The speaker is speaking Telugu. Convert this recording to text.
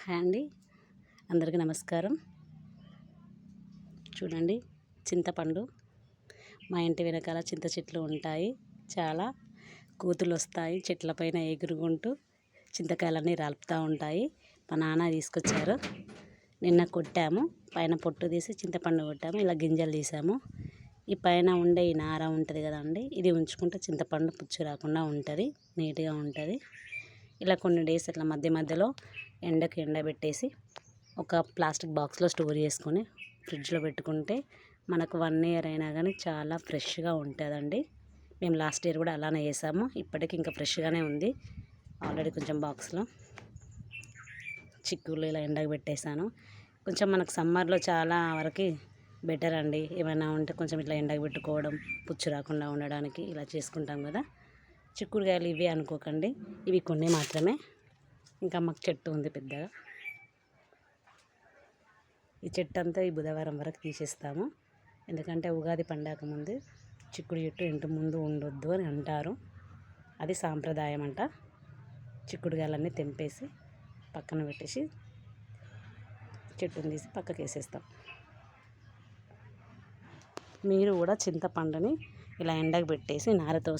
హాయ్ అండి, అందరికీ నమస్కారం. చూడండి, చింతపండు. మా ఇంటి వెనకాల చింత చెట్లు ఉంటాయి. చాలా కోతులు వస్తాయి, చెట్లపైన ఎగురుకుంటూ చింతకాయలన్నీ రాలుపుతూ ఉంటాయి. మా నాన్న తీసుకొచ్చారు. నిన్న కొట్టాము, పైన పొట్టు తీసి చింతపండు కొట్టాము. ఇలా గింజలు తీసాము. ఈ పైన ఉండే ఈ నార ఉంటుంది కదండి, ఇది ఉంచుకుంటే చింతపండు పుచ్చు రాకుండా ఉంటుంది, నీట్గా ఉంటుంది. ఇలా కొన్ని డేస్ అట్లా మధ్య మధ్యలో ఎండకి ఎండబెట్టేసి ఒక ప్లాస్టిక్ బాక్స్లో స్టోర్ చేసుకొని ఫ్రిడ్జ్లో పెట్టుకుంటే మనకు 1 ఇయర్ అయినా కానీ చాలా ఫ్రెష్గా ఉంటుందండి. మేము లాస్ట్ ఇయర్ కూడా అలానే చేసాము. ఇప్పటికి ఇంకా ఫ్రెష్గానే ఉంది. ఆల్రెడీ కొంచెం బాక్స్లో చిక్కులు ఇలా ఎండకు పెట్టేశాను. కొంచెం మనకు సమ్మర్లో చాలా వరకు బెటర్ అండి. ఏమైనా ఉంటే కొంచెం ఇట్లా ఎండకు పెట్టుకోవడం, పుచ్చు రాకుండా ఉండడానికి ఇలా చేసుకుంటాం కదా. చిక్కుడుకాయలు ఇవి అనుకోకండి, ఇవి కొన్ని మాత్రమే. ఇంకా మాకు చెట్టు ఉంది పెద్దగా. ఈ చెట్టు అంతా ఈ బుధవారం వరకు తీసేస్తాము. ఎందుకంటే ఉగాది పండగ ముందు చిక్కుడు చెట్టు ఇంటి ముందు ఉండొద్దు అని అంటారు. అది సాంప్రదాయం అంట. చిక్కుడుకాయలన్నీ తెంపేసి పక్కన పెట్టేసి చెట్టుని తీసి పక్కకి వేసేస్తాం. మీరు కూడా చింతపండుని ఇలా ఎండకు పెట్టేసి నారతో